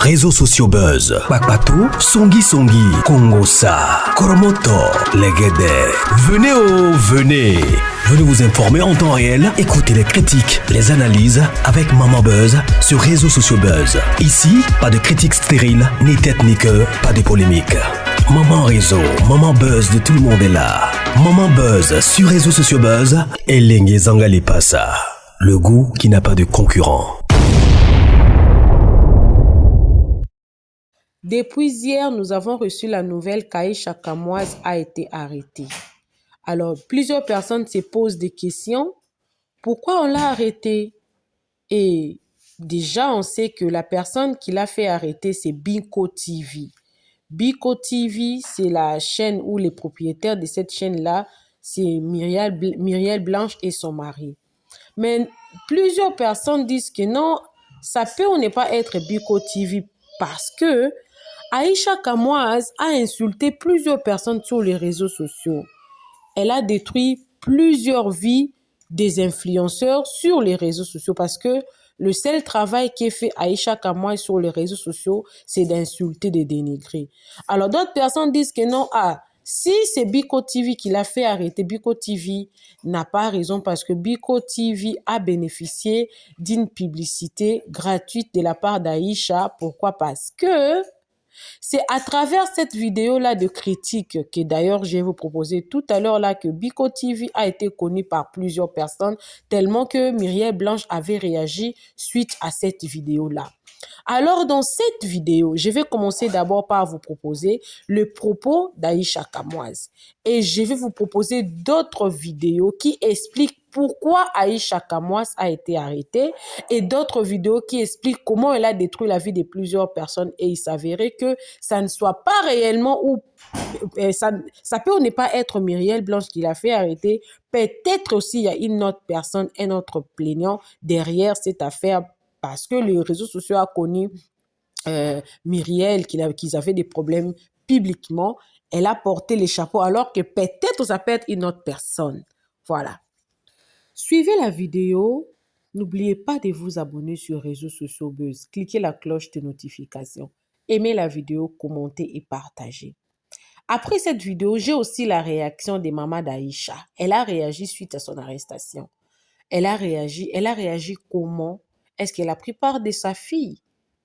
Réseaux sociaux buzz. Bakpatou, Songi Songi, Kongosa, Koromoto, Legede. Venez venez. Venez vous informer en temps réel. Écoutez les critiques, les analyses avec Maman Buzz sur Réseaux sociaux buzz. Ici, pas de critiques stériles, ni tête ni queue, pas de polémique. Maman Réseau, Maman Buzz de tout le monde est là. Maman Buzz sur Réseaux sociaux buzz. Et Lengue Zangali Passa. Le goût qui n'a pas de concurrent. Depuis hier, nous avons reçu la nouvelle qu'Aïcha Kamoise a été arrêtée. Alors, plusieurs personnes se posent des questions. Pourquoi on l'a arrêtée? Et déjà, on sait que la personne qui l'a fait arrêter, c'est Biko TV. Biko TV, c'est la chaîne où les propriétaires de cette chaîne-là, c'est Myriel Blanche et son mari. Mais plusieurs personnes disent que non, ça peut ne pas être Biko TV parce que Aïcha Kamoise a insulté plusieurs personnes sur les réseaux sociaux. Elle a détruit plusieurs vies des influenceurs sur les réseaux sociaux parce que le seul travail qui est fait Aïcha Kamoise sur les réseaux sociaux, c'est d'insulter, de dénigrer. Alors d'autres personnes disent que non, si c'est Biko TV qui l'a fait arrêter, Biko TV n'a pas raison parce que Biko TV a bénéficié d'une publicité gratuite de la part d'Aïcha. Pourquoi? Parce que c'est à travers cette vidéo-là de critique que d'ailleurs je vais vous proposer tout à l'heure là que Biko TV a été connu par plusieurs personnes tellement que Myriel Blanche avait réagi suite à cette vidéo-là. Alors dans cette vidéo, je vais commencer d'abord par vous proposer le propos d'Aïcha Kamoise et je vais vous proposer d'autres vidéos qui expliquent pourquoi Aïcha Kamoise a été arrêtée et d'autres vidéos qui expliquent comment elle a détruit la vie de plusieurs personnes et il s'avérait que ça ne soit pas réellement ou ça peut ne pas être Myriel Blanche qui l'a fait arrêter. Peut-être aussi il y a une autre personne, un autre plaignant derrière cette affaire parce que les réseaux sociaux ont connu Myriel qu'ils avaient des problèmes publiquement. Elle a porté les chapeaux alors que peut-être ça peut être une autre personne. Voilà. Suivez la vidéo. N'oubliez pas de vous abonner sur Réseaux sociaux Buzz. Cliquez la cloche de notification. Aimez la vidéo, commentez et partagez. Après cette vidéo, j'ai aussi la réaction de maman d'Aïcha. Elle a réagi suite à son arrestation. Elle a réagi comment? Est-ce qu'elle a pris part de sa fille?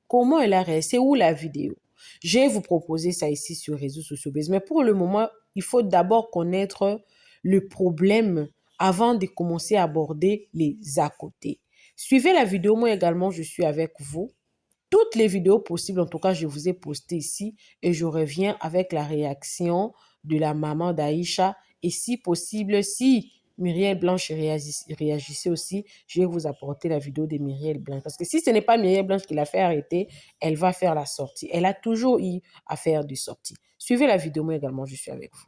Comment elle a réagi? C'est où la vidéo? Je vais vous proposer ça ici sur Réseaux sociaux Buzz. Mais pour le moment, il faut d'abord connaître le problème avant de commencer à aborder les à côté. Suivez la vidéo, moi également, je suis avec vous. Toutes les vidéos possibles, en tout cas, je vous ai posté ici et je reviens avec la réaction de la maman d'Aïcha. Et si possible, si Myriel Blanche réagissait aussi, je vais vous apporter la vidéo de Myriel Blanche. Parce que si ce n'est pas Myriel Blanche qui l'a fait arrêter, elle va faire la sortie. Elle a toujours eu à faire des sorties. Suivez la vidéo, moi également, je suis avec vous.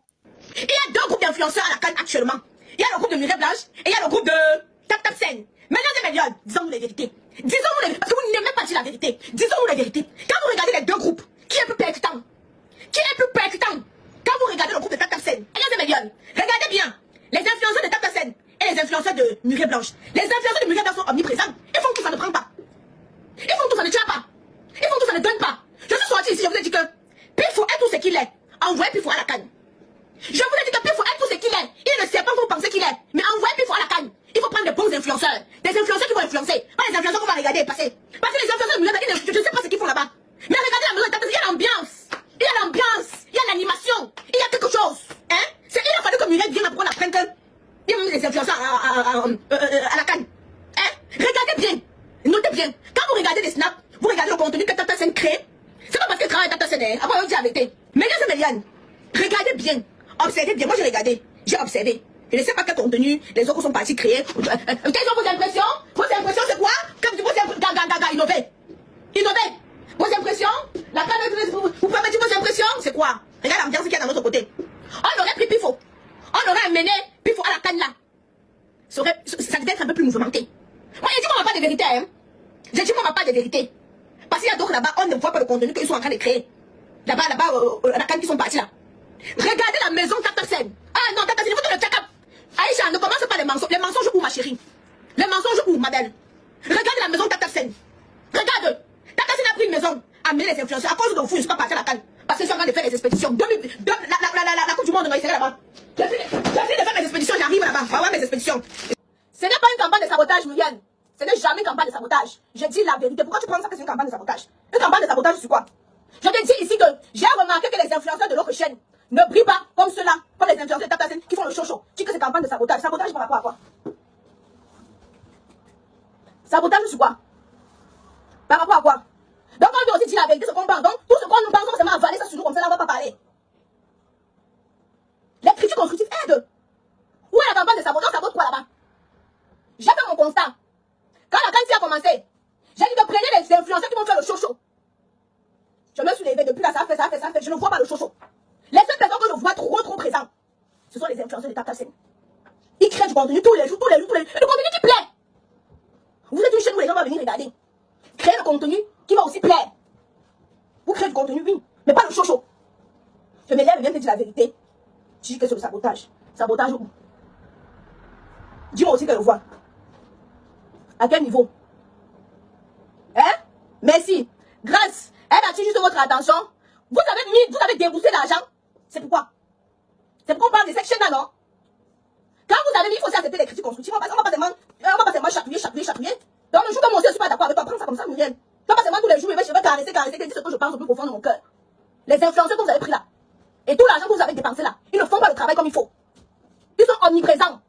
Il y a deux groupes d'influenceurs à la CAN actuellement. Il y a le groupe de Myriel Blanche et il y a le groupe de Tap Tap Sen. Mesdames et messieurs, disons-nous les vérités. Disons-nous les vérités, parce que vous n'aimez pas dire la vérité. Disons-nous la vérité. Quand vous regardez les deux groupes, qui est plus percutant? Qui est plus percutant? Quand vous regardez le groupe de Tap Tap Sen, mesdames et messieurs, regardez bien. Les influenceurs de Tap Tap Sen et les influenceurs de Myriel Blanche. Les influenceurs de Myriel Blanche sont omniprésents. Ils font tout, ça ne prend pas. Ils font tout, ça ne tient pas. Ils font tout, ça ne donne pas. Je suis sorti ici, je vous ai dit que Pifou est tout ce qu'il est. Envoyez Pifou à la canne. Je vous ai dit que Pifou est tout ce qu'il est. Il ne sait pas vous pensez qu'il est. Mais envoyez Pifou à la canne. Il faut prendre des bons influenceurs. Des influenceurs qui vont influencer. Pas les influenceurs qu'on va regarder et passer. Parce que les influenceurs, je ne sais pas ce qu'ils font là-bas. Mais regardez la maison, il y a l'ambiance. Il y a l'ambiance. Il y a l'animation. Il y a quelque chose. Hein? Il a fallu que Myriel vienne pour qu'on apprenne que il y a même les influenceurs à la canne. Hein? Regardez bien. Notez bien. Quand vous regardez les snaps, vous regardez le contenu que Tata Sen crée. C'est pas parce que travaille Tata Sen. Après, on dit la vérité. Mesdames et messieurs, regardez bien. Observez bien. Moi, j'ai regardé. J'ai observé. Je ne sais pas quel contenu les autres sont partis créer. Quelles sont vos impressions? Vos impressions, c'est quoi? Comme vous innover. Innover. Vos impressions? La caméra, vous permettez vos impressions? C'est quoi? Regarde l'ambiance qu'il y a dans notre côté. On aurait pris Pifo. On aurait amené Pifo à la canne là. Ça devait être un peu plus mouvementé. Moi, je dis qu'on n'a pas de vérité. Hein? Je dis qu'on n'a pas de vérité. Parce qu'il y a d'autres là-bas, on ne voit pas le contenu qu'ils sont en train de créer. Là-bas, à la canne qui sont partis là. Regardez la maison Tata Sen. Ah non, Tata Sen, il faut que le check-up. Aïcha, ne commence pas les mensonges. Les mensonges où, ma chérie? Les mensonges où, ma belle? Regarde la maison Tata Sen. Regarde. Tata Sen a pris une maison amener les influenceurs. À cause de vous, je ne suis pas parti à la Cannes. Parce que je suis en train de faire les expéditions. La Coupe du Monde, non, il serait là-bas. J'ai fini de faire mes expéditions, j'arrive là-bas. On va voir mes expéditions. Ce n'est pas une campagne de sabotage, Muriel. Ce n'est jamais une campagne de sabotage. Je dis la vérité. Pourquoi tu penses ça que c'est une campagne de sabotage? Une campagne de sabotage, c'est quoi? Je te dis ici que j'ai remarqué que les influenceurs de l'autre chaîne ne brillent pas comme ceux-là, comme les influenceurs de Tata qui font le show. Tu dis que c'est campagne de sabotage. Sabotage par rapport à quoi? Sabotage sur quoi? Par rapport à quoi? Donc on doit aussi dire la vérité, ce qu'on parle. Donc tout ce qu'on nous parle, on va avaler ça sur nous comme ça, là on va pas parler. Les critiques constructives aident. Où est la campagne de sabotage? On sabote quoi là-bas? J'ai fait mon constat. Quand la campagne a commencé, j'ai dit de prenez les influenceurs qui vont faire le show. Je me suis levée depuis là, ça fait. Je ne vois pas le show. Les seules personnes que je vois trop présentes, ce sont les influenceurs de Tata Sen. Ils créent du contenu tous les jours. Le contenu qui plaît. Vous êtes une chaîne où les gens vont venir regarder. Créez le contenu qui va aussi plaire. Vous créez du contenu, oui, mais pas le show. Je me lève et viens te dire la vérité. Tu dis que c'est le sabotage. Sabotage où? Dis-moi aussi que je vois. À quel niveau? Hein? Merci. Grâce. Elle attire juste votre attention. Vous avez déboursé l'argent. C'est pourquoi? C'est pourquoi on parle de cette chaîne-là, non? Quand vous avez dit qu'il faut aussi accepter les critiques constructives, on va pas seulement chatouiller. Donc le jour que moi aussi je suis pas d'accord avec toi, prends ça comme ça, Muriel. Pas seulement tous les jours, je vais caresser, dire ce que je pense au plus profond de mon cœur. Les influenceurs que vous avez pris là, et tout l'argent que vous avez dépensé là, ils ne font pas le travail comme il faut. Ils sont omniprésents.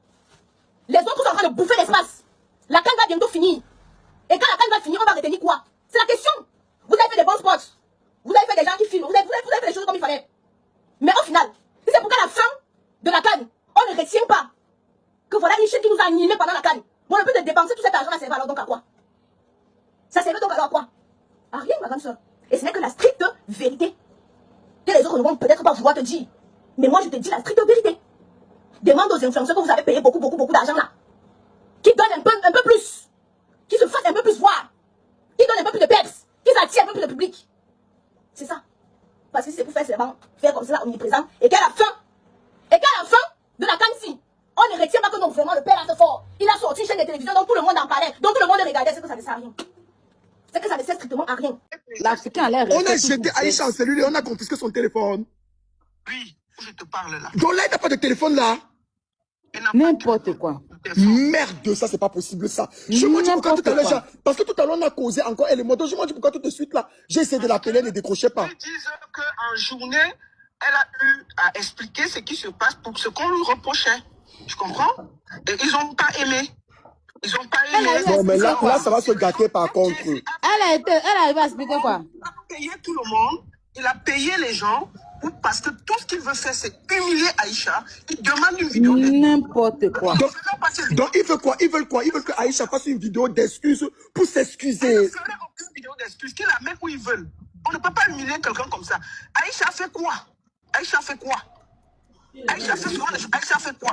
Les autres sont en train de bouffer l'espace. La canne va bientôt finir. Et quand la canne va finir, on va retenir quoi? C'est la question. Vous avez fait des bons spots. Vous avez fait des gens qui filment. Vous avez fait les choses comme il fallait. Mais au final, c'est pour qu'à la fin de la canne, on ne retient pas que voilà une chaîne qui nous a animés pendant la canne. Bon, le but de dépenser tout cet argent, ça servait alors donc à quoi? Ça servait donc alors à quoi? À rien, ma grande soeur. Et ce n'est que la stricte vérité. Que les autres ne vont peut-être pas vouloir te dire. Mais moi, je te dis la stricte vérité. Demande aux influenceurs que vous avez payé beaucoup d'argent là. Qui donnent un peu plus. Qui se fassent un peu plus voir. Qui donnent un peu plus de peps. Qui s'attirent un peu plus de public. C'est ça. Parce que c'est pour faire seulement faire comme ça omniprésent. Et qu'à la fin de la canne-ci, on ne retient pas que non, vraiment le père a fort. Il a sorti une chaîne de télévision dont tout le monde en parlait. Donc tout le monde regardait. C'est que ça ne sert à rien. C'est que ça ne sert strictement à rien. L'Africain a l'air. On a jeté Aïcha en cellule et on a confisqué son téléphone. Oui, je te parle là. Donc là, il n'a pas de téléphone là. N'importe quoi. Merde, ça c'est pas possible ça. Je me dis pourquoi tout à l'heure, parce que tout à l'heure on a causé encore elle et moi. Donc je me dis pourquoi tout de suite là, j'ai essayé de l'appeler, elle ne décrochait pas. Ils disent qu'en journée, elle a eu à expliquer ce qui se passe pour ce qu'on lui reprochait. Tu comprends? Et ils n'ont pas aimé. Ils n'ont pas aimé. Non mais là ça va se gâter par contre. Elle arrive à expliquer quoi? Il a payé tout le monde, il a payé les gens. Parce que tout ce qu'il veut faire, c'est humilier Aïcha. Il demande une vidéo de... N'importe quoi. Donc ils veulent quoi? Ils veulent quoi? Ils veulent que Aïcha fasse une vidéo d'excuses pour s'excuser. Il ne ferait aucune vidéo d'excuses, qu'il la met où ils veulent. On ne peut pas humilier quelqu'un comme ça. Aïcha fait quoi? Aïcha fait quoi? Aïcha fait souvent les choses. Aïcha fait quoi?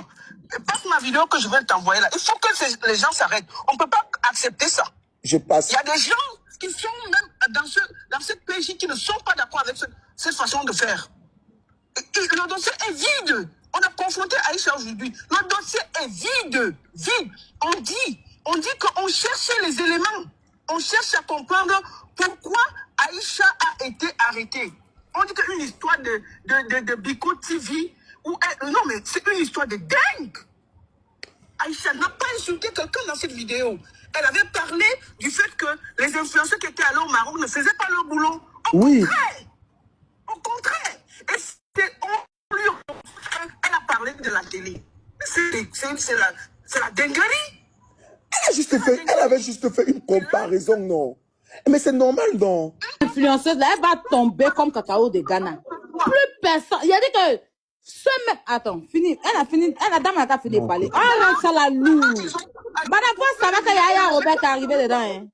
Passe ma vidéo que je vais t'envoyer là. Il faut que les gens s'arrêtent. On ne peut pas accepter ça. Je passe. Il y a des gens qui sont même dans cette PJ qui ne sont pas d'accord avec cette façon de faire. Et le dossier est vide. On a confronté Aïcha aujourd'hui. Le dossier est vide. Vide. On dit qu'on cherchait les éléments. On cherche à comprendre pourquoi Aïcha a été arrêtée. On dit qu'une histoire de Biko TV. Non, mais c'est une histoire de dingue. Aïcha n'a pas insulté quelqu'un dans cette vidéo. Elle avait parlé du fait que les influenceurs qui étaient allés au Maroc ne faisaient pas leur boulot. Oui. Au contraire. Et elle a parlé de la télé. C'est la dinguerie. Elle avait juste fait une comparaison, non? Mais c'est normal, non? L'influenceuse, là, elle va tomber comme cacao de Ghana. Plus personne. Il a dit que ce mec. Attends, fini. La dame a fini de parler. Ah, ça la loue. Madame, vous savez qu'il y a Aya Robert qui est arrivé dedans. Hein?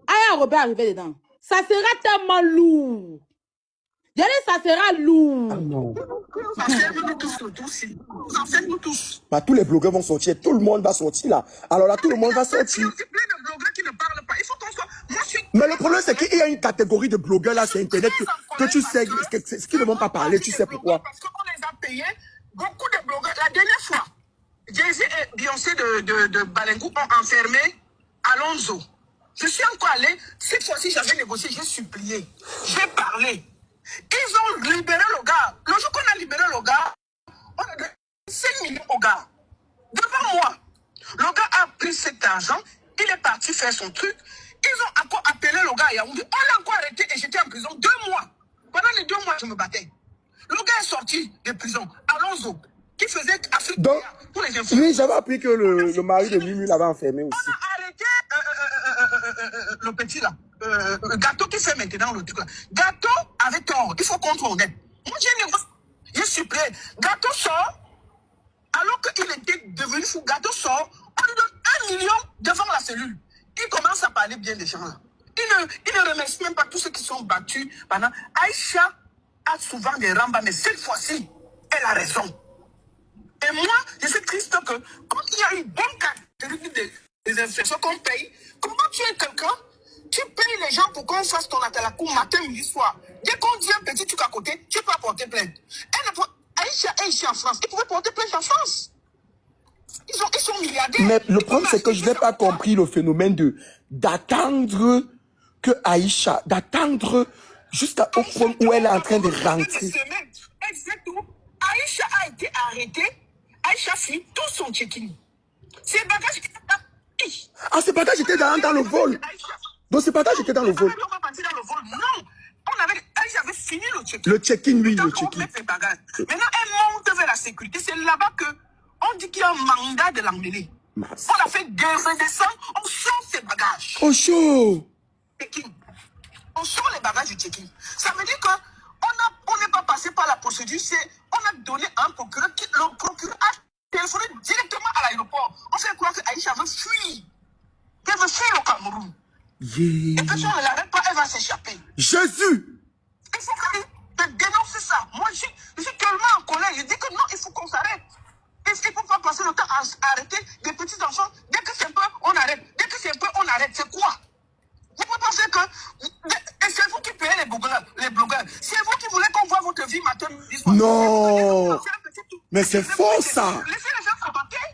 Aya Robert est arrivé dedans. Ça sera tellement lourd. Je dis, ça sera lourd. Ah non. Enseigne-nous tous le dossier. Enseigne-nous tous. Bah, tous les blogueurs vont sortir. Tout le monde va sortir là. Alors là, tout le monde va sortir. Il y a plein de blogueurs qui ne parlent pas. Il faut qu'on soit... Mais le problème, c'est qu'il y a une catégorie de blogueurs là sur Internet que tu sais ce qu'ils ne vont pas parler. Tu sais pourquoi? Parce qu'on les a payés. Beaucoup de blogueurs. La dernière fois, Jay-Z et Beyoncé de Balengou ont enfermé Alonso. Je suis encore allé, cette fois-ci j'avais négocié, j'ai supplié, j'ai parlé. Ils ont libéré le gars. Le jour qu'on a libéré le gars, on a donné 5 millions au gars. Devant moi. Le gars a pris cet argent, il est parti faire son truc. Ils ont encore appelé le gars à Yaoundé. On l'a encore arrêté et j'étais en prison 2 mois. Pendant les 2 mois, je me battais. Le gars est sorti de prison. Alonso, qui faisait Afrique Donc, pour les infos. oui, j'avais appris que le mari de Mimi l'avait enfermé aussi. On a arrêté le petit là. Gâteau qui fait maintenant le truc là. Gâteau avait tort. Il faut qu'on soit honnête. Moi, j'ai supplié. Gâteau sort. Alors qu'il était devenu fou, Gâteau sort, on lui donne 1 million devant la cellule. Il commence à parler bien des gens là. Il ne remercie même pas tous ceux qui sont battus pendant. Aïcha a souvent des rambas, mais cette fois-ci, elle a raison. Et moi, je suis triste que, quand il y a une bonne caractéristique des infractions qu'on paye, comment tu es quelqu'un, tu payes les gens pour qu'on fasse ton atalakou matin, midi, soir. Dès qu'on dit un petit truc à côté, tu peux apporter plainte. Aïcha est ici en France. Ils pouvaient porter plainte en France. Ils sont milliardaires. Mais le problème, c'est que je n'ai pas compris le phénomène d'attendre que Aïcha, d'attendre jusqu'au point où elle est en train de rentrer. Exactement. Aïcha a été arrêtée. Aïcha fit tout son check-in. Ses bagages étaient là. Ah, ses bagages étaient dans le vol. Donc, ses bagages étaient dans le vol. On va partir dans le vol. Non. Aïcha avait fini le check-in. Le check-in, oui, le check-in. Maintenant, elle monte vers la sécurité. C'est là-bas qu'on dit qu'il y a un mandat de l'emmener. On a fait redescendre, on sort ses bagages. Oh, chaud. On sort les bagages du check-in. Ça veut dire qu'on n'est pas passé par la procédure. On a donné à un procureur. Le procureur a téléphoné directement à l'aéroport. On fait croire que Aïcha veut fuir. Elle veut fuir au Cameroun. Yeah. Et que si on ne l'arrête pas, elle va s'échapper. Jésus. Il faut que dénoncer ça. Moi, je suis tellement en colère. Je dis que non, il faut qu'on s'arrête. Il ne faut pas passer le temps à arrêter des petits enfants. Dès que c'est un peu, on arrête. Dès que c'est un peu, on arrête. C'est quoi? Vous pouvez penser que... Et c'est vous qui payez les blogueurs. C'est vous qui voulez qu'on voit votre vie matin, midi, soir. Non. Mais c'est faux, ça. Laissez les gens commenter.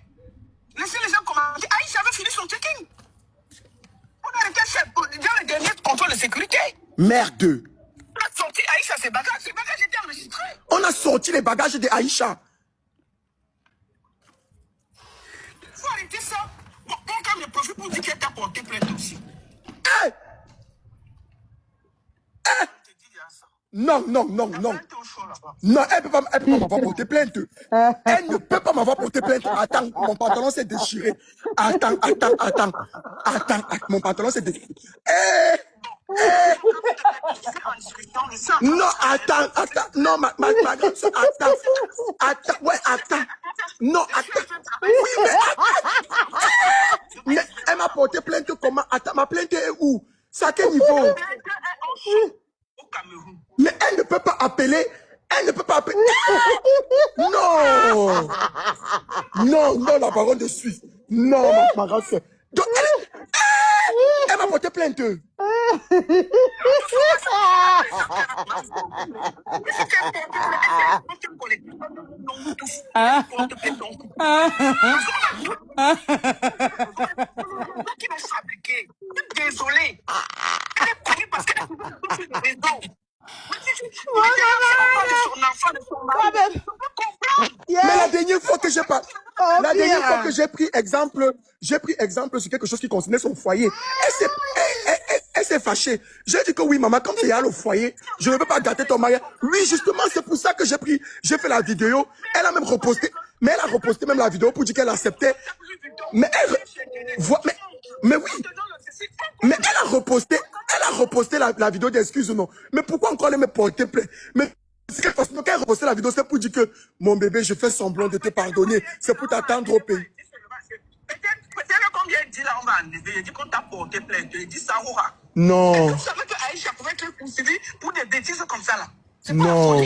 Laissez les gens commenter. Aïcha avait fini son check-in. On a arrêté dans le dernier contrôle de sécurité. Merde. On a sorti Aïcha ses bagages. Ses bagages étaient enregistrés. On a sorti les bagages de Aïcha. Il faut arrêter ça. Bon, quand même, profite pour dire qu'elle t'a porté plainte aussi. Hey. Hey. Non. Non, elle peut pas m'avoir porté plainte. Elle ne peut pas m'avoir porté plainte. Attends, mon pantalon s'est déchiré. Attends. Mon pantalon s'est déchiré. Non, attends. Non, ma grande soeur, attends. Ouais, attends. Non, attends. Oui, mais attends. Mais elle m'a porté plainte comment? Attends, ma plainte est où? C'est à quel niveau? Au Cameroun. Mais elle ne peut pas appeler. Non, la baronne de Suisse. Non, ma grande soeur. Donc, elle m'a porté plainte. Qui m'a fabriqué. Désolé. Elle est connue parce qu'elle a fait des raisons. Mais la dernière fois que j'ai pris exemple sur quelque chose qui concernait son foyer, elle s'est fâchée. J'ai dit que oui, maman, comme c'est à le foyer, je ne peux pas gâter ton mariage. Oui, justement, c'est pour ça que j'ai fait la vidéo. Elle a même reposté, mais elle a reposté même la vidéo pour dire qu'elle acceptait. Mais mais oui. Mais elle a reposté la vidéo d'excuses ou non. Mais pourquoi encore elle me porter plainte? Mais c'est parce que quand elle a reposté la vidéo, c'est pour dire que mon bébé, je fais semblant de te pardonner. C'est pour t'attendre au pays. Peut-être combien il dit là, on va enlever. Il dit qu'on t'a porté plainte. Il dit ça, ouah. Non. Vous savez que Aïcha pouvait être poursuivie pour des bêtises comme ça là. Non.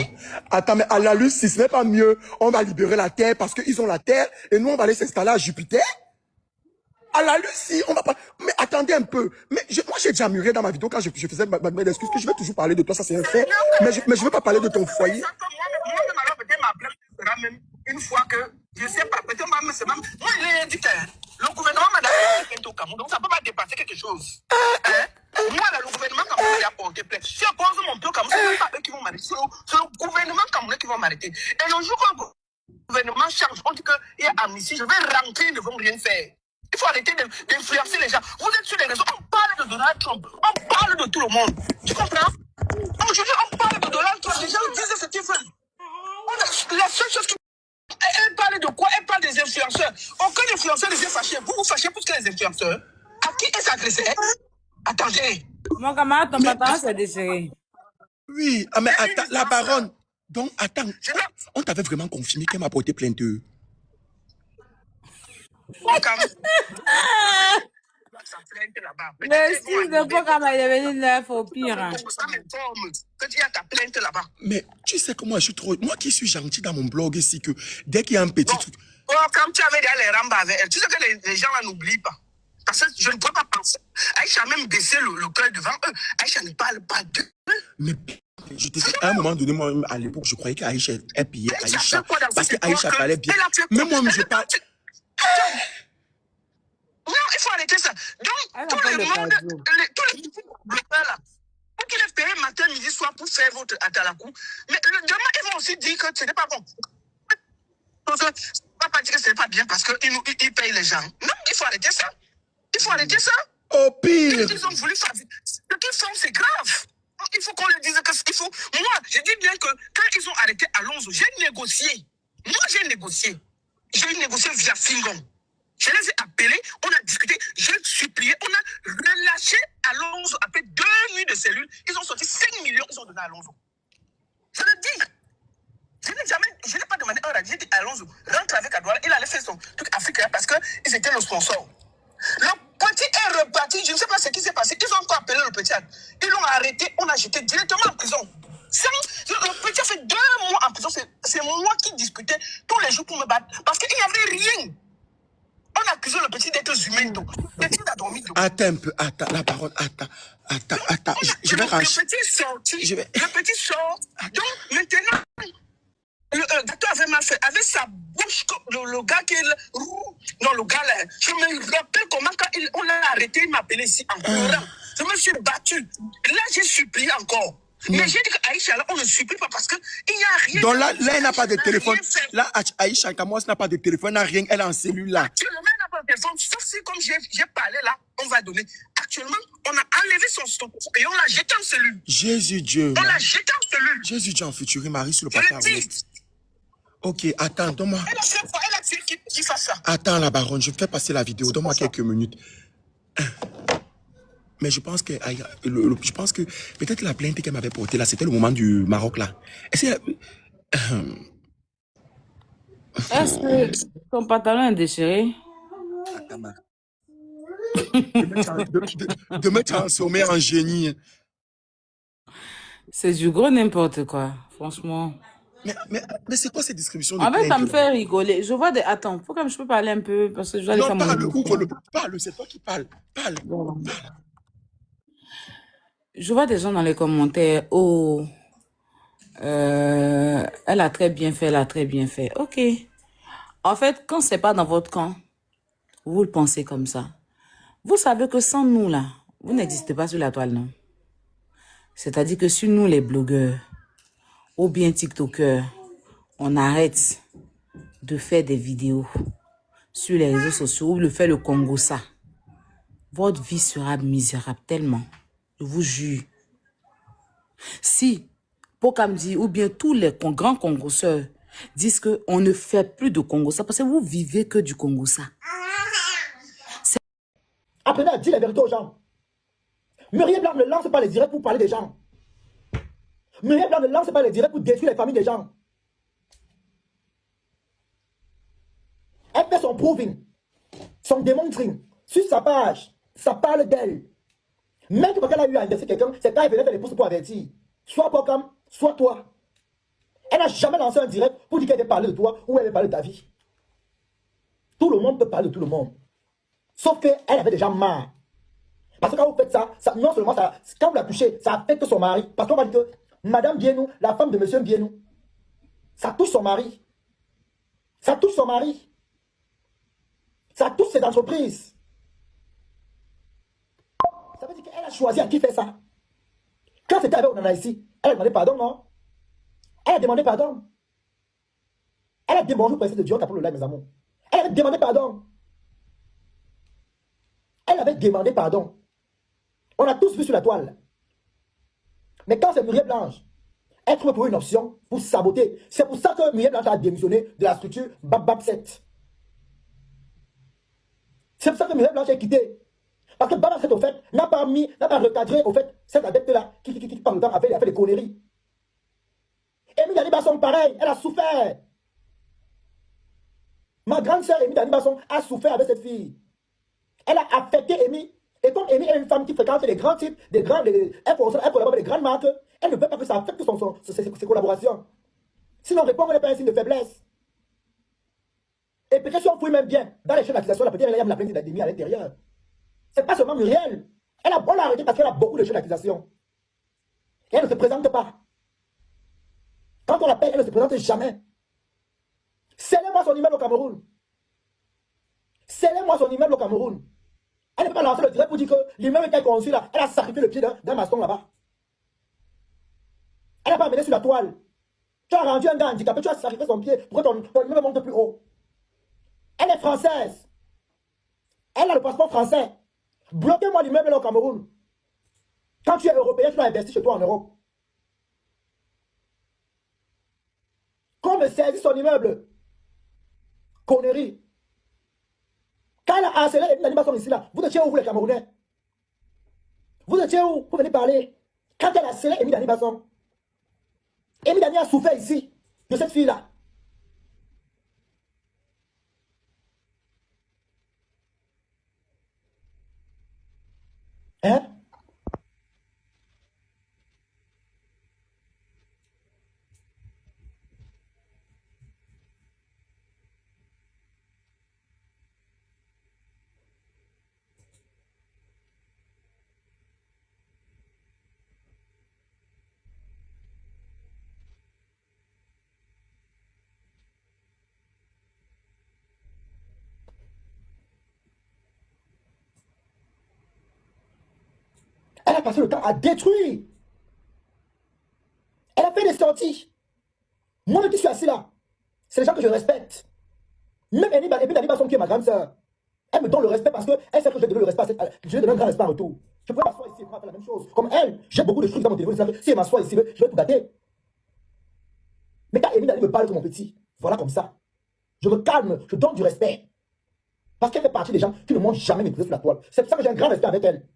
Attends, mais à la luce, si ce n'est pas mieux, on va libérer la Terre parce qu'ils ont la Terre et nous, on va aller s'installer à Jupiter. À la Lucie, on va pas. Mais attendez un peu. Mais moi, j'ai déjà muré dans ma vidéo quand je faisais ma excuse que je vais toujours parler de toi, ça c'est un fait. Mais je veux pas parler de ton foyer. Moi, peut-être ma plainte sera même une fois que, je sais pas, peut-être même, c'est même. Moi, il est dit que le gouvernement m'a porté plainte au Cameroun, donc ça ne peut pas dépasser quelque chose. Hein? Moi, là, le gouvernement camerounais a porté plainte. Si on pose mon peu au Cameroun, ce n'est pas eux qui vont m'arrêter, c'est le gouvernement camerounais qui va m'arrêter. Et le jour que le gouvernement change, on dit qu'il y a amnistie, je vais rentrer, ils ne vont rien faire. Il faut arrêter d'influencer les gens. Vous êtes sur les réseaux, on parle de Donald Trump, on parle de tout le monde. Tu comprends? Aujourd'hui, on parle de Donald Trump, les gens disent ce qu'ils veulent. La seule chose qui... Elle parle de quoi? Elle parle des influenceurs. Aucun influenceur ne s'est fâché. Vous vous fâchez plus que les influenceurs. À qui est s'adressé? Attendez. Mon camarade, ton patron s'est déchiré. Oui, ah, mais attends, la baronne. Donc, attends, on t'avait vraiment confirmé qu'elle m'a porté plainte. Le style de Pokama est devenu neuf au pire. Hein. Mais tu sais que moi, je suis trop... Moi qui suis gentil dans mon blog ici, que dès qu'il y a un petit truc... Oh, comme tu avais les rambas avec elle, tu sais que les gens là n'oublient pas. Parce que je ne peux pas penser. Aïcha a même baissé le cœur devant eux. Aïcha ne parle pas d'eux. Mais je te dis, à un moment donné, moi, à l'époque, je croyais qu'Aïcha est pillée Aïcha. Parce qu'Aïcha parlait bien. Mais moi, je parle... Non, il faut arrêter ça. Donc, tout le monde, tous les blogueurs là, pour qu'ils aient payé matin, midi, soir pour faire votre atalakou. Mais demain, ils vont aussi dire que ce n'est pas bon. On ne va pas dire que ce n'est pas bien parce qu'ils payent les gens. Non, il faut arrêter ça. Il faut arrêter ça. Au pire. Ils ont voulu faire. Ce qu'ils font, c'est grave. Il faut qu'on leur dise qu'il faut. Moi, je dis bien que quand ils ont arrêté Alonso, j'ai négocié. Moi, j'ai négocié. J'ai négocié via Fingon. Je les ai appelés, on a discuté, j'ai supplié, on a relâché Alonso après 2 nuits de cellules. Ils ont sorti 5 millions, ils ont donné à Alonso. Je le dis. Je n'ai pas demandé un radio, j'ai dit Alonso, rentre avec Adouala. Il allait faire son truc africain parce qu'ils étaient le sponsor. Le petit est reparti, je ne sais pas ce qui s'est passé. Ils ont encore appelé le petit. Ils l'ont arrêté, on l'a jeté directement en prison. Le petit a fait 2 mois en prison. C'est moi qui discutais tous les jours pour me battre. Parce qu'il n'y avait rien. On accuse le petit d'être humain. Le petit a dormi. Attends un peu, attends, la parole, attends. Je vais racheter. Le petit est sorti. Le petit sort. Donc, maintenant, le docteur avait mal fait. Avec sa bouche, le gars qui est là. Non, le gars là. Je me rappelle comment quand on l'a arrêté, il m'appelait ici en pleurant. Je me suis battu. Là, j'ai supplié encore. Mais j'ai dit qu'Aïcha, là, on ne supplie pas parce qu'il n'y a rien. Donc là, elle n'a pas de téléphone. Là, Aïcha Kamoas n'a pas de téléphone, elle n'a rien, elle est en cellule là. Actuellement, elle n'a pas de téléphone. Sauf si, comme j'ai parlé là, on va donner. Actuellement, on a enlevé son stock et on l'a jeté en cellule. Jésus Dieu. On l'a jeté en cellule. Jésus Dieu en futur, Marie sur le Je papier. le dis. Ok, attends, donne-moi. Elle a fait qui fasse ça. Attends, la baronne, je vais passer la vidéo. Donne-moi quelques minutes. Mais je pense que peut-être la plainte qu'elle m'avait portée là, c'était le moment du Maroc là. Est-ce que ton pantalon est déchiré? De me transformer en génie. C'est du gros n'importe quoi, franchement. Mais c'est quoi cette distribution de En fait, ça me là? fait rigoler. Je vois des... Attends, faut que je peux parler un peu parce que je dois aller faire mon... Parle, c'est toi qui parle. Parle. Je vois des gens dans les commentaires. Oh, elle a très bien fait, elle a très bien fait. Ok. En fait, quand c'est pas dans votre camp, vous le pensez comme ça. Vous savez que sans nous, là, vous n'existez pas sur la toile, non? C'est-à-dire que sur nous, les blogueurs, ou bien TikTokers, on arrête de faire des vidéos sur les réseaux sociaux ou de faire le Congo ça. Votre vie sera misérable tellement. Je vous jure. Si Pokam dit, ou bien tous les grands Congoseurs disent qu'on ne fait plus de Congo ça, parce que vous vivez que du Congo ça. Apprenez à dire la vérité aux gens. Muriel Blanc ne lance pas les directs pour parler des gens. Muriel Blanc ne lance pas les directs pour détruire les familles des gens. Elle fait son proving, son démonstring sur sa page. Ça parle d'elle. Même quand elle a eu à adresser quelqu'un, c'est quand elle venait faire les pouces pour avertir. Soit Pokam, soit toi. Elle n'a jamais lancé un direct pour dire qu'elle avait parlé de toi ou elle avait parlé de ta vie. Tout le monde peut parler de tout le monde. Sauf qu'elle avait déjà marre. Parce que quand vous faites ça, non seulement ça, quand vous la touchez, ça affecte son mari. Parce qu'on va dire que Madame Bienou, la femme de Monsieur Bienou, ça touche son mari. Ça touche son mari. Ça touche ses entreprises. choisi à qui faire ça. Quand c'était avec Onana ici, elle a demandé pardon, non? Elle a demandé pardon. Elle a demandé au président de Dieu pour le live, mes amours. Elle avait demandé pardon. Elle avait demandé pardon. On a tous vu sur la toile. Mais quand c'est Muriel Blanche, elle trouve pour une option pour saboter. C'est pour ça que Muriel Blanche a démissionné de la structure Bab 7. C'est pour ça que Muriel Blanche a quitté. Parce que Bab 7, au fait, n'a pas recadré, au fait, cette adepte-là qui par le temps, a fait des conneries. Amy Dani Basson, pareil, elle a souffert. Ma grande sœur Amy Dani Basson a souffert avec cette fille. Elle a affecté Amy. Et comme Amy est une femme qui fréquente les grands types, elle collabore avec les grandes marques, elle ne veut pas que ça affecte ses collaborations. Sinon, répondre n'est pas un signe de faiblesse. Et peut-être si on fouille même bien, dans les chaînes d'accusation, la petite elle a la plainte d'Adémie à l'intérieur. C'est pas seulement Muriel. On l'a arrêtée parce qu'elle a beaucoup de chaînes d'accusation. Et elle ne se présente pas. Quand on l'appelle, elle ne se présente jamais. Scellez-moi son immeuble au Cameroun. Scellez-moi son immeuble au Cameroun. Elle ne peut pas lancer le direct pour dire que l'immeuble qu'elle construit là, elle a sacrifié le pied d'un maçon là-bas. Elle n'a pas amené sur la toile. Tu as rendu un gars handicapé, tu as sacrifié son pied pour que ton immeuble monte plus haut. Elle est française. Elle a le passeport français. Bloquez-moi l'immeuble là au Cameroun. Quand tu es européen, tu dois investir chez toi en Europe. Qu'on me saisit son immeuble. Connerie. Quand elle a harcelé les animations ici là, vous étiez où vous les Camerounais? Vous étiez où? Vous venez parler. Quand elle a harcelé Amy Dani Basson, Amy Dani a souffert ici de cette fille-là. Hein? Elle a passé le temps à détruire. Elle a fait des sorties. Moi qui suis assis là, c'est les gens que je respecte. Même Amy Dani Basson qui est ma grande soeur, elle me donne le respect parce qu'elle sait que je vais donner le respect je vais donner un grand respect en retour. Je peux m'asseoir ici et faire la même chose. Comme elle, j'ai beaucoup de choses dans mon téléphone. Si elle m'assoit ici, je vais tout gâter. Mais quand Amy Dani me parle de mon petit, voilà comme ça. Je me calme, je donne du respect. Parce qu'elle fait partie des gens qui ne m'ont jamais méprisé sur la toile. C'est pour ça que j'ai un grand respect avec elle.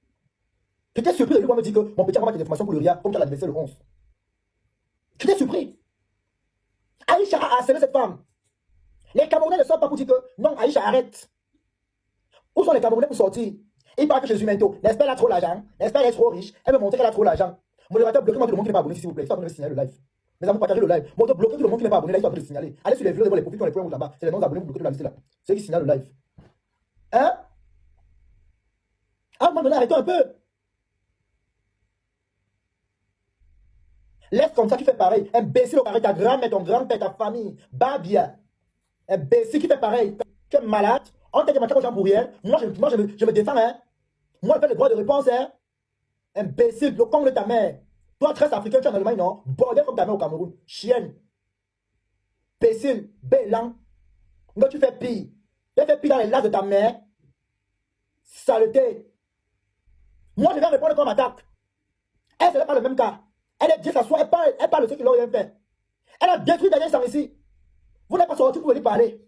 J'étais surpris de lui quand me dit que mon petit a des informations pour le RIA, comme tu as l'adversaire le 11. J'étais surpris. Aïcha a harcelé cette femme. Les Camerounais ne sortent pas pour dire que non, Aïcha arrête. Où sont les Camerounais pour sortir? Il parle que je suis mento. N'est-ce pas, elle a trop l'argent? N'est-ce pas, elle est trop riche? Elle veut montrer qu'elle a trop l'argent. Modérateur, bloquez-moi tout le monde qui n'est pas abonné, s'il vous plaît. Il faut signaler le live. Mes amis, partagez le live. Modérateur, bloquez tout le monde qui n'est pas abonné, là, il faut le signaler. Allez sur les vidéos, les profils, les points rouges là-bas. C'est les noms abonnés, vous bloquez toute la liste là. Ceux qui signalent le live. Hein? À un moment donné, arrêtons un peu. Laisse comme ça qui fait pareil. Imbécile au carré, ta grand-mère, ton grand-père, ta famille. Babia. Imbécile qui fait pareil. Tu es malade. On t'a dit aux gens pour rien. Moi, je me défends. Hein. Moi, je fais le droit de réponse. Hein. Imbécile, le con de ta mère. Toi, très africain, tu es en Allemagne, non? Bordel comme ta mère au Cameroun. Chienne. Imbécile. Bélan. Donc, tu fais pire. Tu fais pire dans les lacs de ta mère. Saleté. Moi, je vais répondre comme attaque. Elle, ce n'est pas le même cas. Elle est bien s'asseoir, elle parle de ceux qui l'ont rien fait. Elle a détruit Daniel Sam ici. Vous n'êtes pas sorti pour venir parler.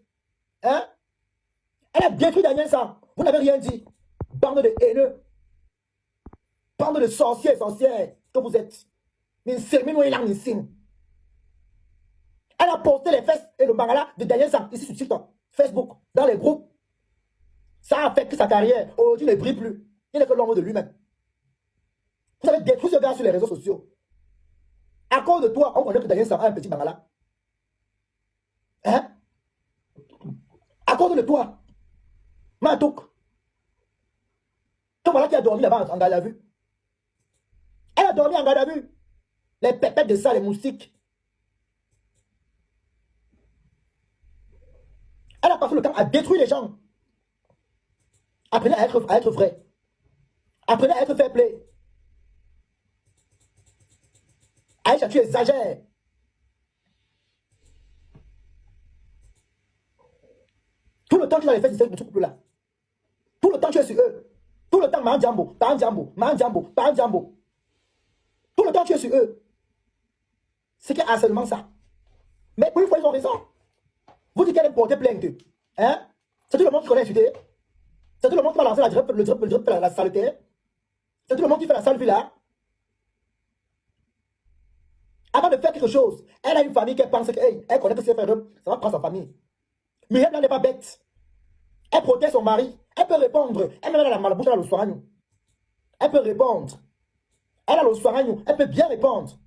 Hein? Elle a détruit Daniel Sam. Vous n'avez rien dit. Bande de haineux. Bande de sorciers et sorcières que vous êtes. Elle a posté les fesses et le mangala de Daniel Sam ici sur TikTok, Facebook, dans les groupes. Ça a fait que sa carrière, aujourd'hui, ne brille plus. Il n'est que l'homme de lui-même. Vous avez détruit ce gars sur les réseaux sociaux. À cause de toi, on connaît que Daniel Sam a un petit mangala. Hein? À cause de toi. Matouk. Ton voilà qui a dormi là-bas en garde à vue. Elle a dormi en garde à vue. Les pépettes de ça, les moustiques. Elle a passé le temps à détruire les gens. Apprenez à être vrai. Apprenez à être fair play. Aïcha, tu exagères. Tout le temps, tu es dans les fesses de ce couple-là. Tout le temps, tu es sur eux. Tout le temps, Mandjambo. Tout le temps, tu es sur eux. C'est qu'il y a harcèlement, ça. Mais pour une fois, ils ont raison. Vous dites qu'elle est portée plainte. Hein? C'est tout le monde qui connaît insulté. C'est tout le monde qui va lancer le drip, la saleté. C'est tout le monde qui fait la sale vie là. Avant de faire quelque chose, elle a une famille qu'elle pense qu'elle connaît que ses frères, ça va prendre sa famille. Mais elle n'est pas bête. Elle protège son mari. Elle peut répondre. Elle met la bouche à le soigne. Elle peut répondre. Elle a le soigne. Elle peut bien répondre.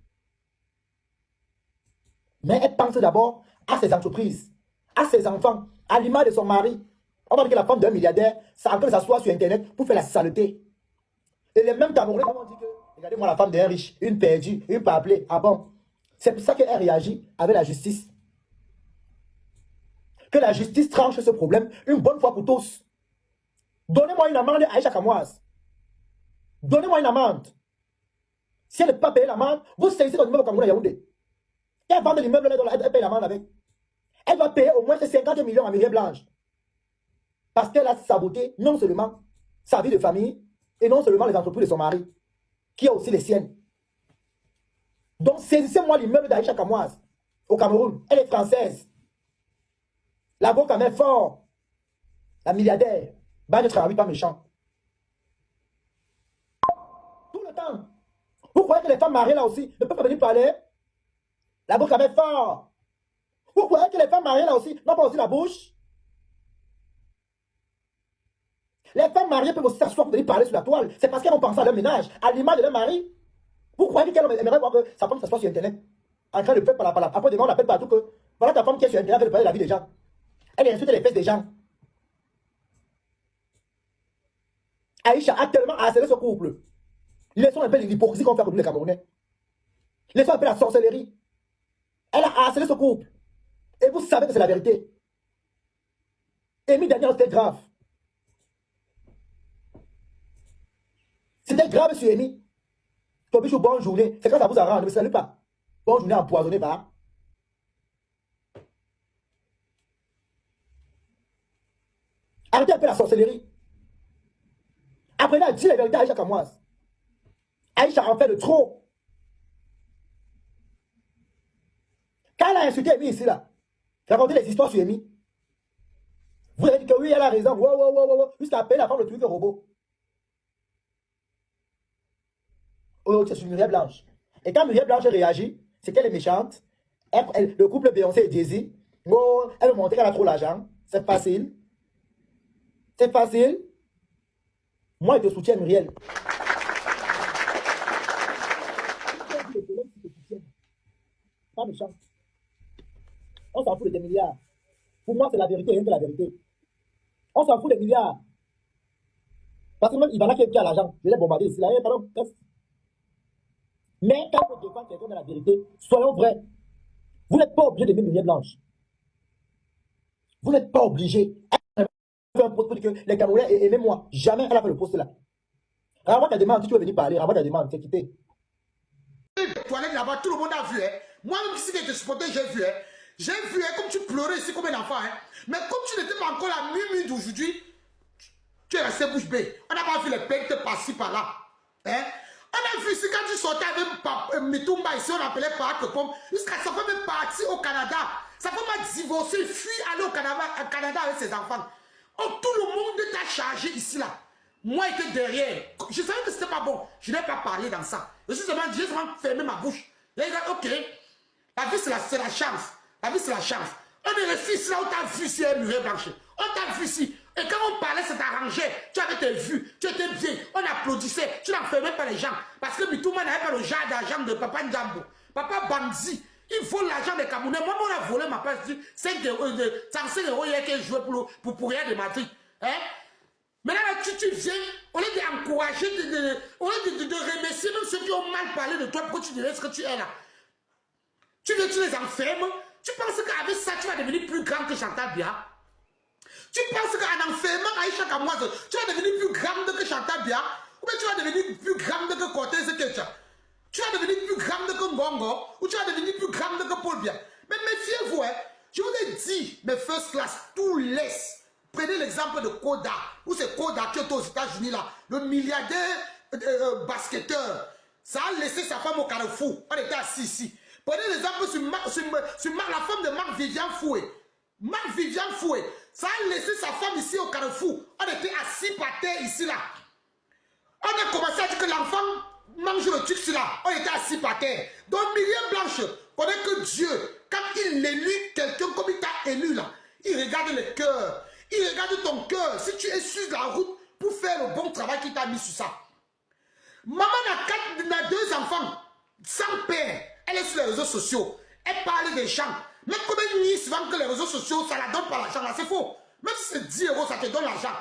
Mais elle pense d'abord à ses entreprises, à ses enfants, à l'image de son mari. On va dire que la femme d'un milliardaire, ça encore s'assoit sur Internet pour faire la saleté. Et les mêmes Camerounais vont dire que, regardez-moi la femme d'un riche, une perdue, une pas appelée. Ah bon? C'est pour ça qu'elle réagit avec la justice. Que la justice tranche ce problème une bonne fois pour tous. Donnez-moi une amende à Aïcha Kamoise. Donnez-moi une amende. Si elle ne peut pas payer l'amende, vous saisissez votre immeuble au Cameroun à Yaoundé. Elle vend de l'immeuble, elle paye l'amende avec. Elle va payer au moins 50 millions à Myriel Blanche. Parce qu'elle a saboté non seulement sa vie de famille, et non seulement les entreprises de son mari, qui a aussi les siennes. Donc saisissez-moi l'immeuble d'Aïcha Kamoise au Cameroun. Elle est française. La banque en est fort. La milliardaire. Bah, ne travaille pas méchant. Tout le temps. Vous croyez que les femmes mariées là aussi ne peuvent pas venir parler? La bouche en est fort. Vous croyez que les femmes mariées là aussi n'ont pas aussi la bouche? Les femmes mariées peuvent aussi s'asseoir pour venir parler sur la toile. C'est parce qu'elles vont penser à leur ménage, à l'image de leur mari. Vous croyez qu'elle aimerait voir que sa femme s'assoit sur Internet en train de faire par la après demain on appelle partout que voilà ta femme qui est sur Internet, elle veut parler de la vie des gens. Elle insulte les fesses des gens. Aïcha a tellement harcelé ce couple. Laissons un peu l'hypocrisie qu'on fait pour les Camerounais. Laissons un peu la sorcellerie. Elle a harcelé ce couple. Et vous savez que c'est la vérité. Amy Daniel, c'était grave. C'était grave sur Amy. Tobichou, bonne journée. C'est quand ça vous arrange, ne me salue pas. Bonne journée empoisonnée, va. Arrêtez un peu la sorcellerie. Apprenez à dire la vérité à Aïcha Kamoise. Aïcha en fait de trop. Quand elle a insulté Amy ici, là, racontez les histoires sur Amy. Vous avez dit que oui, elle a raison. Wow. Jusqu'à appeler la femme le truc de robot. Oh, c'est sur Myriel Blanche. Et quand Myriel Blanche réagit, c'est qu'elle est méchante. Le couple Beyoncé et Jay-Z, oh, elle veut montrer qu'elle a trop l'argent. C'est facile. C'est facile. Moi, je te soutiens, Myriel. Pas méchant. On s'en fout des milliards. Pour moi, c'est la vérité, rien que la vérité. On s'en fout des milliards. Parce que même Ivana qui a l'argent, je l'ai bombardé ici, là, pardon. Mais quand on défend quelqu'un de la vérité, soyons vrais. Vous n'êtes pas obligé d'aimer Myriel Blanche. Vous n'êtes pas obligé. Elle a fait un post pour dire que les Camerounais aimez-moi. Jamais elle a fait le post là. Rabat ta demande, si tu veux venir parler, Rabat ta demande, t'es quitté. Toilette là-bas, tout le monde a vu. Hein. Moi-même, si j'étais supporté, j'ai vu. Hein. J'ai vu hein, comme tu pleurais ici comme un enfant. Hein. Mais comme tu n'étais pas encore la mumie d'aujourd'hui, tu es resté bouche bée. On n'a pas vu les peintes par-ci, par-là. Hein? On a vu ici quand tu sortais avec Mitumba ici, on appelait Parc Pomme. Jusqu'à sa femme est partie au Canada. Sa femme a divorcé, fui, aller au Canada avec ses enfants. Oh, tout le monde t'a chargé ici, là. Moi, j'étais derrière. Je savais que c'était pas bon. Je n'ai pas parlé dans ça. J'ai seulement fermé ma bouche. J'ai dit, ok, la vie, c'est la chance. La vie, c'est la chance. On est resté ici, là, on t'a vu ici, Myriel Blanche. On t'a vu ici. Et quand on parlait, ça t'arrangeait. Tu avais tes vues, tu étais bien. On applaudissait. Tu n'enfermais pas les gens. Parce que Mitouma n'avait pas le genre d'argent de Papa Ndambo. Papa Bandzi, il vole l'argent des Camerounais. Moi, on a volé ma place. 5 euros hier qui joué pour rien de Madrid. Hein? Maintenant, là, tu viens, au lieu d'encourager, au lieu de remercier même ceux qui ont mal parlé de toi, pourquoi tu dirais ce que tu es là? Tu viens, tu les enfermes. Tu penses qu'avec ça, tu vas devenir plus grand que Chantal Bia? Tu penses qu'en enfermant Aïcha Kamoise, tu vas devenir plus grande que Chantal Bia? Ou bien tu vas devenir plus grande que Cortez Ketia? Tu vas devenir plus grande que Ngongo ou tu vas devenir plus grande que Paul Biya. Mais méfiez-vous, hein. Je vous ai dit, mes first class, tout laisse. Prenez l'exemple de Koda, où c'est Koda qui est aux États-Unis là, le milliardaire basketteur. Ça a laissé sa femme au Carrefour. On était assis ici. Prenez l'exemple sur la femme de Marc-Vivian Foué. Marc-Vivian Foué, ça a laissé sa femme ici au Carrefour. On était assis par terre ici là. On a commencé à dire que l'enfant mange le truc là. On était assis par terre. Donc Myriam Blanche, connaît que Dieu, quand il élit quelqu'un comme il t'a élu là, il regarde le cœur. Il regarde ton cœur. Si tu es sur la route pour faire le bon travail qu'il t'a mis sur ça. Maman a 2 enfants sans père. Elle est sur les réseaux sociaux. Elle parle des gens. Mais comme elle nie souvent que les réseaux sociaux, ça la donne pas l'argent là, c'est faux. Même si c'est 10 €, ça te donne l'argent.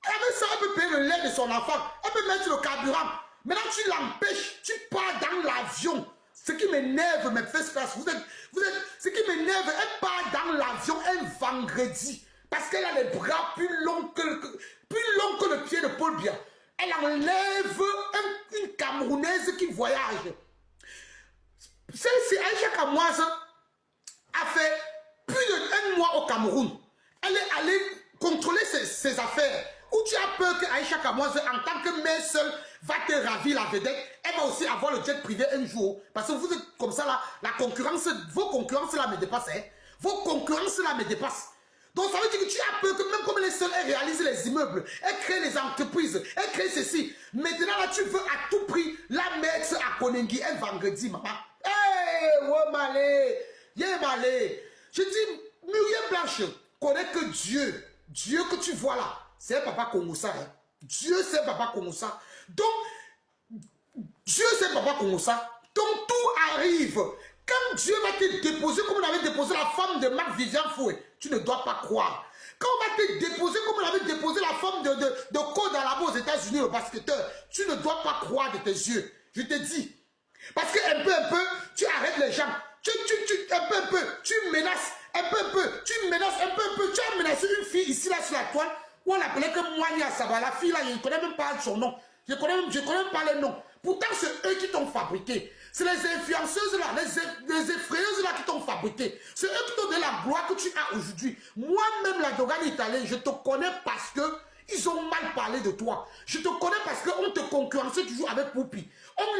Avec ça, elle peut payer le lait de son enfant. Elle peut mettre le carburant. Maintenant, tu l'empêches. Tu pars dans l'avion. Ce qui m'énerve, mes fesses, ce qui m'énerve, elle part dans l'avion un vendredi. Parce qu'elle a les bras plus longs que le pied de Paul Biya. Elle enlève une Camerounaise qui voyage. Celle-ci, Aïcha Kamoise, a fait plus d'1 mois au Cameroun. Elle est allée contrôler ses affaires. Ou tu as peur que Aïcha Kamoise, en tant que mère seule, va te ravir la vedette. Elle va aussi avoir le jet privé un jour. Parce que vous êtes comme ça là, la concurrence, vos concurrences là me dépassent. Hein? Vos concurrences là me dépassent. Donc ça veut dire que tu as peur que même comme elle est seule, elle réalise les immeubles, elle crée les entreprises, elle crée ceci. Maintenant là, tu veux à tout prix la mettre à Konengi un vendredi, maman. Hey, ouais, malé, yeah, malé. Je dis, Myriam Blanche connaît que Dieu que tu vois là, c'est un papa Kongosa. Hein. Dieu c'est un papa Kongosa. Donc, Dieu c'est un papa Kongosa. Donc tout arrive. Quand Dieu va te déposer comme on avait déposé la femme de Marc-Vivian Foué, tu ne dois pas croire. Quand on va te déposer comme on avait déposé la femme de Koda là-bas aux États-Unis, le basketteur, tu ne dois pas croire de tes yeux. Je te dis. Parce que un peu, tu arrêtes les gens. Un peu, tu menaces. Un peu, tu menaces. Un peu, tu as menacé une fille ici là sur la toile où on l'appelait que Moania Saba. La fille là, je ne connais même pas son nom. Je connais même pas les noms. Pourtant, c'est eux qui t'ont fabriqué. C'est les influenceuses là, les effrayeuses là qui t'ont fabriqué. C'est eux qui t'ont donné la gloire que tu as aujourd'hui. Moi-même, la Dogane italienne, je te connais parce que ils ont mal parlé de toi. Je te connais parce qu'on te concurrençait toujours avec Poupi. On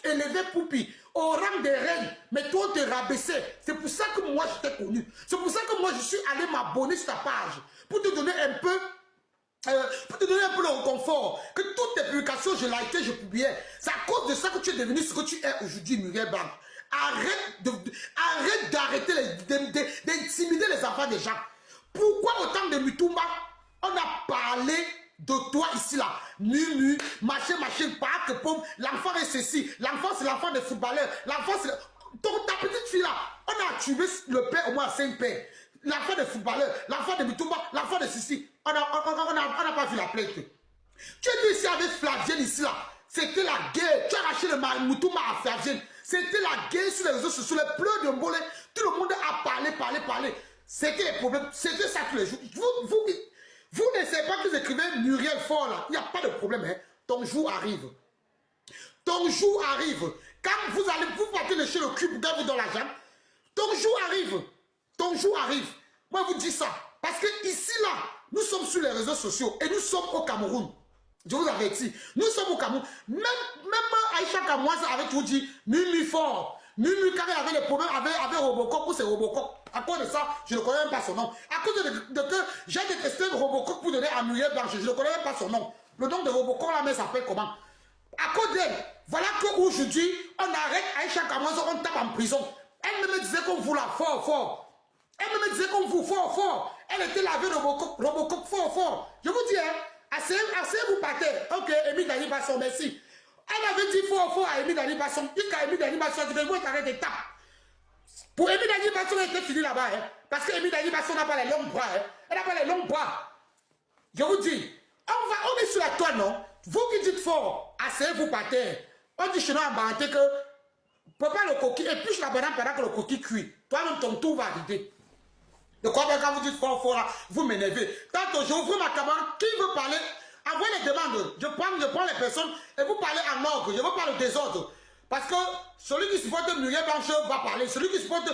élevait Poupi au rang des reines, mais toi on te rabaissait. C'est pour ça que moi je t'ai connu. C'est pour ça que moi je suis allé m'abonner sur ta page pour te donner un peu le réconfort, que toutes tes publications, je likais, je publiais. C'est à cause de ça que tu es devenu ce que tu es aujourd'hui, Myriam Blanche. Arrête d'arrêter d'intimider les enfants des gens. Pourquoi autant de Mutumba, on a parlé de toi ici là, Mumu, machin, pas que pomme, l'enfant est ceci, l'enfant c'est l'enfant des footballeurs, l'enfant c'est... Donc ta petite fille là, on a tué le père au moins 5 pères. L'enfant des footballeurs, l'enfant de Mutumba, l'enfant de ceci. On n'a pas vu la plainte. Tu es ici avec Flavienne ici là. C'était la guerre. Tu as arraché le Mutumba à Flavienne. C'était la guerre sur les réseaux sociaux. Les pleurs de Mbolé. Tout le monde a parlé. C'était les problèmes. C'était ça tous les jours. Vous ne savez pas que vous écrivez Muriel Fort là. Il n'y a pas de problème. Hein. Ton jour arrive. Ton jour arrive. Quand vous partez de chez le cul pour gagner dans l'argent. Ton jour arrive. Ton jour arrive. Moi, je vous dis ça. Parce que ici, là, nous sommes sur les réseaux sociaux et nous sommes au Cameroun. Je vous avertis. Nous sommes au Cameroun. Même Aïcha Kamoise avait tout dit. Mumu fort. Mumu, quand il avait des problèmes avec Robocop ou c'est Robocop. À cause de ça, je ne connais même pas son nom. À cause de que j'ai détesté Robocop pour donner à Myriam Blanche. Je ne connais même pas son nom. Le nom de Robocop, la mère s'appelle comment? À cause d'elle. Voilà qu'aujourd'hui, on arrête Aïcha Kamoise, on tape en prison. Elle me disait qu'on vous la fort. Elle me disait qu'on vous fort. Elle était lavée Robocop fort. Je vous dis, hein, assez vous partez. Ok, Amy Dani Basson, merci. Elle avait dit fort à Amy Dani Basson. Il y a Amy Dani Basson, je vais vous arrêter des tapes. Pour Amy Dani Basson, elle était finie là-bas. Hein, parce que Amy Dani Basson n'a pas les longs bras. Hein, elle n'a pas les longs bras. Je vous dis, on est sur la toile, non? Vous qui dites fort, assez vous partez. On dit chez nous en Banté que prépare le coquille et puis la banane pendant que le coquille cuit. Toi-même, ton tour va arriver. De quoi quand vous dites fort là, vous m'énervez. Tantôt, j'ouvre ma caméra, qui veut parler? Envoyez les demandes. Je prends les personnes et vous parlez en ordre. Je veux pas le désordre. Parce que celui qui supporte Muriel Blanche va parler. Celui qui supporte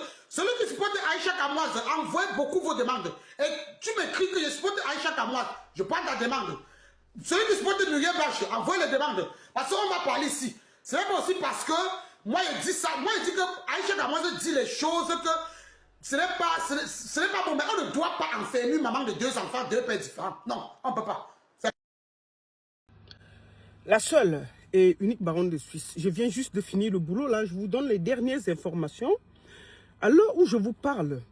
Aïcha Kamoise, envoie beaucoup vos demandes. Et tu m'écris que je supporte Aïcha Kamoise. Je prends ta demande. Celui qui supporte Muriel Blanche, envoie les demandes. Parce qu'on va parler ici. C'est pas aussi parce que moi, je dis ça. Moi, je dis que Aïcha Kamoise dit les choses que ce n'est pas bon. Mais on ne doit pas enfermer une maman de 2 enfants, 2 pères différents. Non, on ne peut pas. La seule et unique baronne de Suisse. Je viens juste de finir le boulot. Là, je vous donne les dernières informations. À l'heure où je vous parle,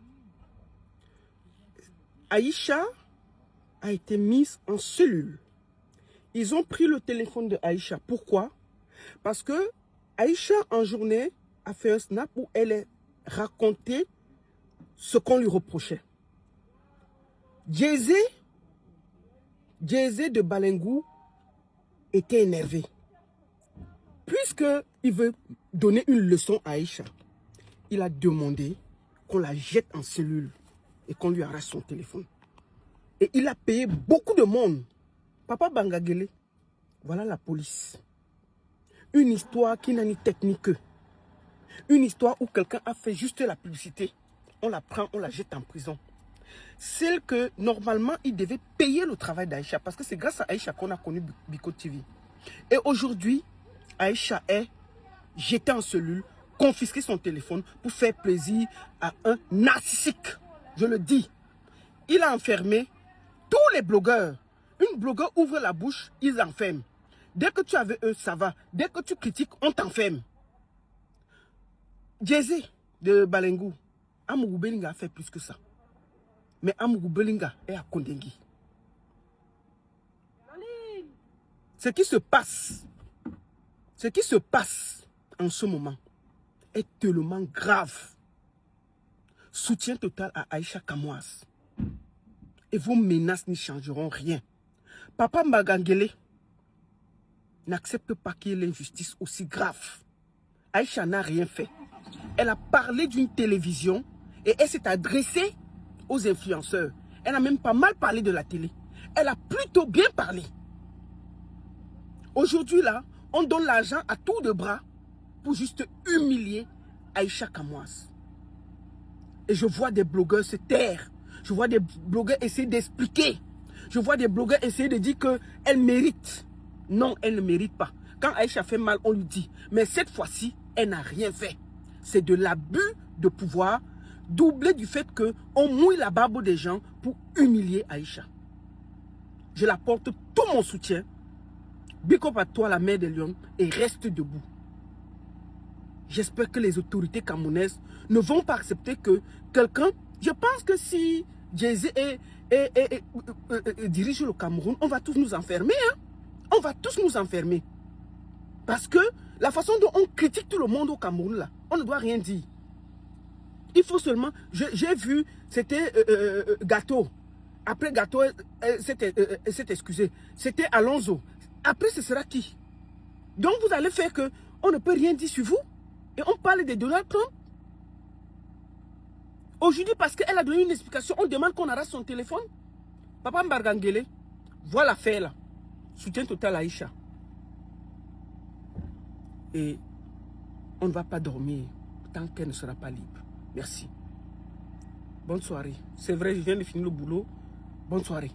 Aïcha a été mise en cellule. Ils ont pris le téléphone de Aïcha. Pourquoi? Parce que Aïcha, en journée, a fait un snap où elle a raconté ce qu'on lui reprochait. Jay-Z de Balengou était énervé. Puisqu'il veut donner une leçon à Aïcha, il a demandé qu'on la jette en cellule et qu'on lui arrache son téléphone. Et il a payé beaucoup de monde. Papa Bangagele, voilà la police. Une histoire qui n'a ni tête ni queue. Une histoire où quelqu'un a fait juste la publicité. On la prend, on la jette en prison. Celle que, normalement, il devait payer le travail d'Aïcha. Parce que c'est grâce à Aïcha qu'on a connu Biko TV. Et aujourd'hui, Aïcha est jetée en cellule, confisqué son téléphone pour faire plaisir à un narcissique. Je le dis. Il a enfermé tous les blogueurs. Une blogueur ouvre la bouche, ils l'enferment. Dès que tu es avec eux, ça va. Dès que tu critiques, on t'enferme. Jay-Z de Balengou, Amougou Belinga a fait plus que ça. Mais Amougou Belinga est à Kondengui. Ce qui se passe en ce moment est tellement grave. Soutien total à Aïcha Kamoise. Et vos menaces n'y changeront rien. Papa Mbagangele n'accepte pas qu'il y ait l'injustice aussi grave. Aïcha n'a rien fait. Elle a parlé d'une télévision et elle s'est adressée aux influenceurs. Elle n'a même pas mal parlé de la télé. Elle a plutôt bien parlé. Aujourd'hui, là, on donne l'argent à tour de bras pour juste humilier Aïcha Kamoise. Et je vois des blogueurs se taire. Je vois des blogueurs essayer d'expliquer. Je vois des blogueurs essayer de dire qu'elle mérite. Non, elle ne mérite pas. Quand Aïcha fait mal, on lui dit. Mais cette fois-ci, elle n'a rien fait. C'est de l'abus de pouvoir, doublé du fait qu'on mouille la barbe des gens pour humilier Aïcha. Je la porte tout mon soutien. Big up à toi, la mère des lions, et reste debout. J'espère que les autorités camerounaises ne vont pas accepter que quelqu'un... Je pense que si Jay-Z dirige le Cameroun, on va tous nous enfermer. Hein? On va tous nous enfermer. Parce que la façon dont on critique tout le monde au Cameroun, là, on ne doit rien dire. Il faut seulement... J'ai vu, c'était Gâteau. Après Gâteau, s'est excusé. C'était Alonso. Après, ce sera qui? Donc, vous allez faire que on ne peut rien dire sur vous. Et on parle de Donald Trump. Aujourd'hui, parce qu'elle a donné une explication, on demande qu'on arrache son téléphone. Papa Mbargangele, voilà l'affaire là. Soutien total à Aïcha. Et on ne va pas dormir tant qu'elle ne sera pas libre. Merci. Bonne soirée. C'est vrai, je viens de finir le boulot. Bonne soirée.